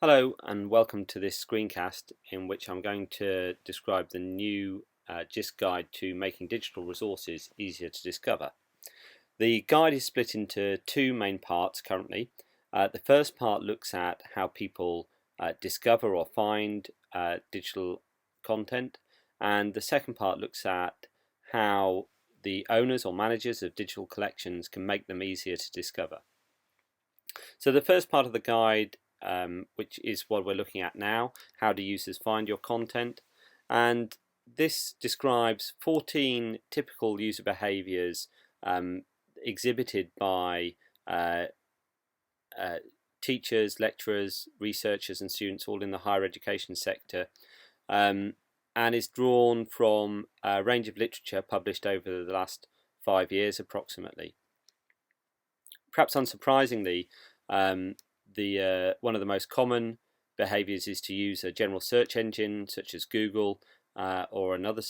Hello and welcome to this screencast in which I'm going to describe the new Jisc guide to making digital resources easier to discover. The guide is split into two main parts currently. The first part looks at how people discover or find digital content, and the second part looks at how the owners or managers of digital collections can make them easier to discover. So the first part of the guide, which is what we're looking at now, how do users find your content, and this describes 14 typical user behaviors exhibited by teachers, lecturers, researchers and students all in the higher education sector, and is drawn from a range of literature published over the last 5 years approximately. Perhaps unsurprisingly, one of the most common behaviors is to use a general search engine such as Google or another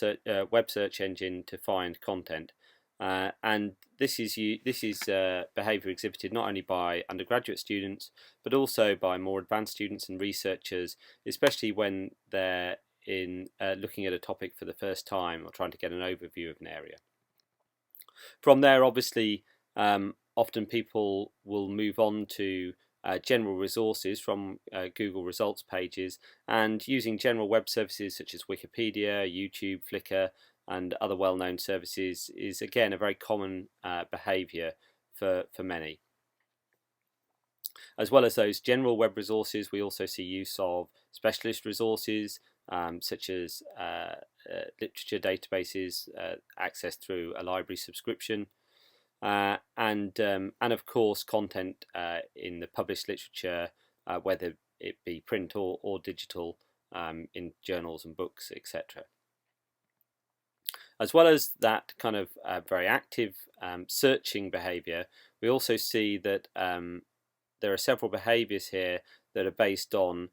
web search engine to find content. And this is behavior exhibited not only by undergraduate students but also by more advanced students and researchers, especially when they're looking at a topic for the first time or trying to get an overview of an area. From there, obviously, often people will move on to general resources from Google results pages, and using general web services such as Wikipedia, YouTube, Flickr and other well-known services is again a very common behavior for many. As well as those general web resources, we also see use of specialist resources such as literature databases accessed through a library subscription, and of course content in the published literature, whether it be print or digital, in journals and books, etc. As well as that kind of very active searching behavior, we also see that there are several behaviors here that are based on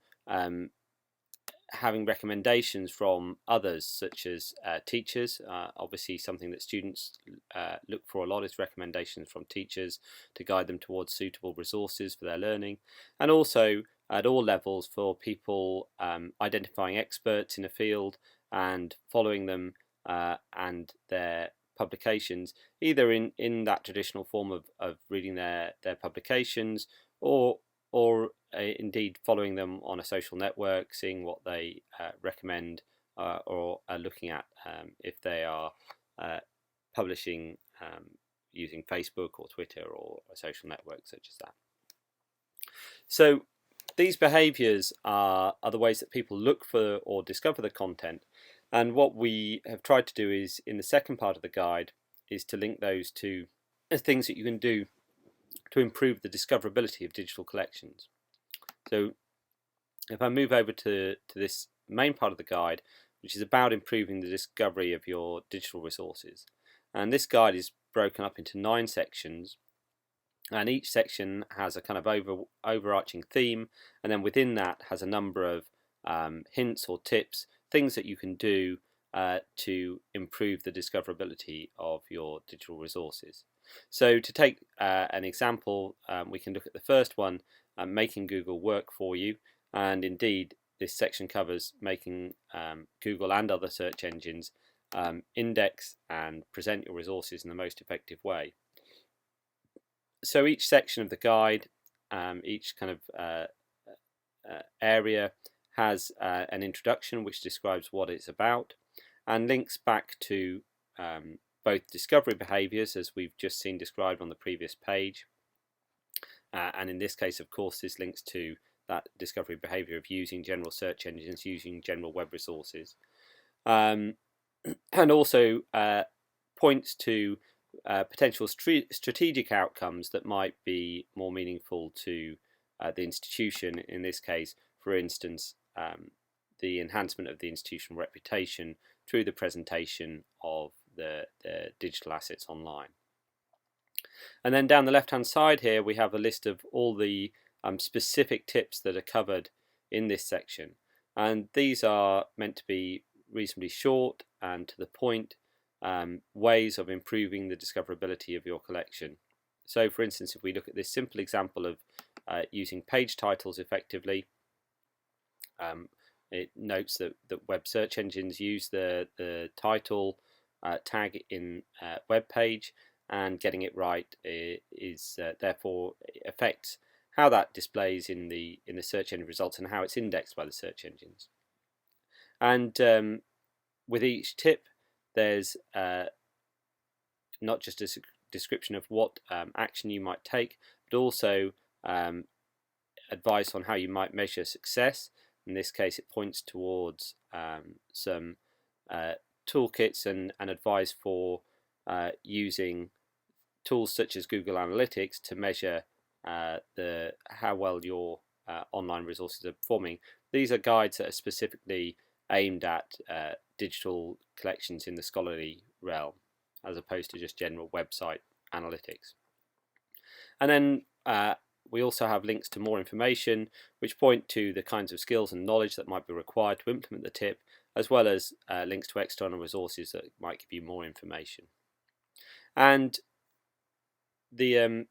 having recommendations from others, such as teachers. Obviously, something that students look for a lot is recommendations from teachers to guide them towards suitable resources for their learning, and also at all levels for people identifying experts in a field and following them and their publications, either in that traditional form of reading their publications, or indeed following them on a social network, seeing what they recommend, or are looking at if they are publishing using Facebook or Twitter or a social network such as that. So these behaviors are the ways that people look for or discover the content, and what we have tried to do is, in the second part of the guide, is to link those to things that you can do to improve the discoverability of digital collections. So if I move over to this main part of the guide, which is about improving the discovery of your digital resources, and this guide is broken up into 9 sections, and each section has a kind of overarching theme, and then within that has a number of hints or tips, things that you can do to improve the discoverability of your digital resources. So to take an example, we can look at the first one, making Google work for you, and indeed this section covers making Google and other search engines index and present your resources in the most effective way. So each section of the guide, each kind of area has an introduction which describes what it's about and links back to both discovery behaviors, as we've just seen described on the previous page, and in this case, of course, this links to that discovery behavior of using general search engines, using general web resources, and also points to potential strategic outcomes that might be more meaningful to the institution. In this case, for instance, the enhancement of the institutional reputation through the presentation of the digital assets online. And then down the left hand side here we have a list of all the specific tips that are covered in this section, and these are meant to be reasonably short and to the point ways of improving the discoverability of your collection. So for instance, if we look at this simple example of using page titles effectively, It notes that web search engines use the title tag in web page, and getting it right is therefore affects how that displays in the search engine results and how it's indexed by the search engines. And with each tip, there's not just a description of what action you might take, but also advice on how you might measure success. In this case, it points towards some toolkits and advice for using tools such as Google Analytics to measure how well your online resources are performing. These are guides that are specifically aimed at digital collections in the scholarly realm, as opposed to just general website analytics. And then we also have links to more information which point to the kinds of skills and knowledge that might be required to implement the tip, as well as links to external resources that might give you more information. And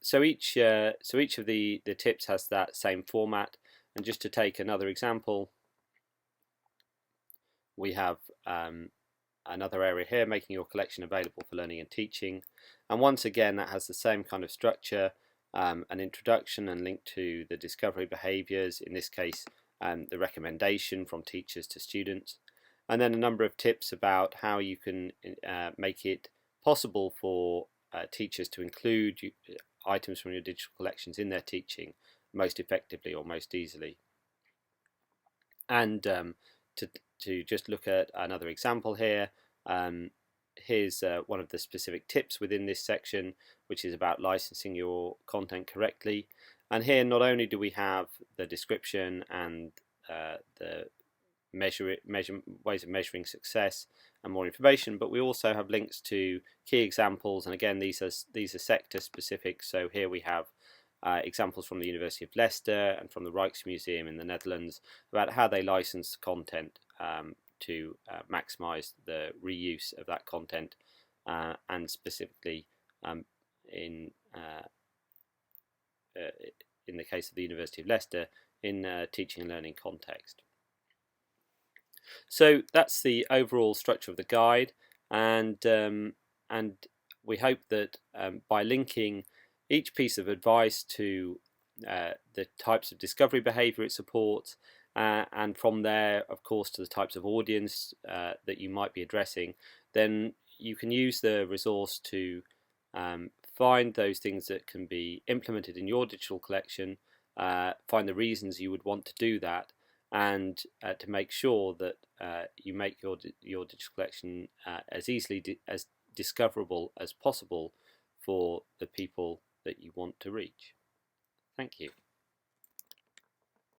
so each of the tips has that same format. And just to take another example, we have another area here, making your collection available for learning and teaching. And once again, that has the same kind of structure, an introduction and link to the discovery behaviours, in this case the recommendation from teachers to students, and then a number of tips about how you can make it possible for teachers to include items from your digital collections in their teaching most effectively or most easily. And to just look at another example here, here's one of the specific tips within this section, which is about licensing your content correctly. And here not only do we have the description and the ways of measuring success and more information, but we also have links to key examples. And again, these are sector specific. So here we have examples from the University of Leicester and from the Rijksmuseum in the Netherlands about how they license content to maximize the reuse of that content, and specifically in the case of the University of Leicester, in teaching and learning context. So that's the overall structure of the guide, and we hope that by linking each piece of advice to the types of discovery behaviour it supports, and from there, of course, to the types of audience that you might be addressing, then you can use the resource to find those things that can be implemented in your digital collection, find the reasons you would want to do that, and to make sure that you make your digital collection as easily as discoverable as possible for the people that you want to reach. Thank you.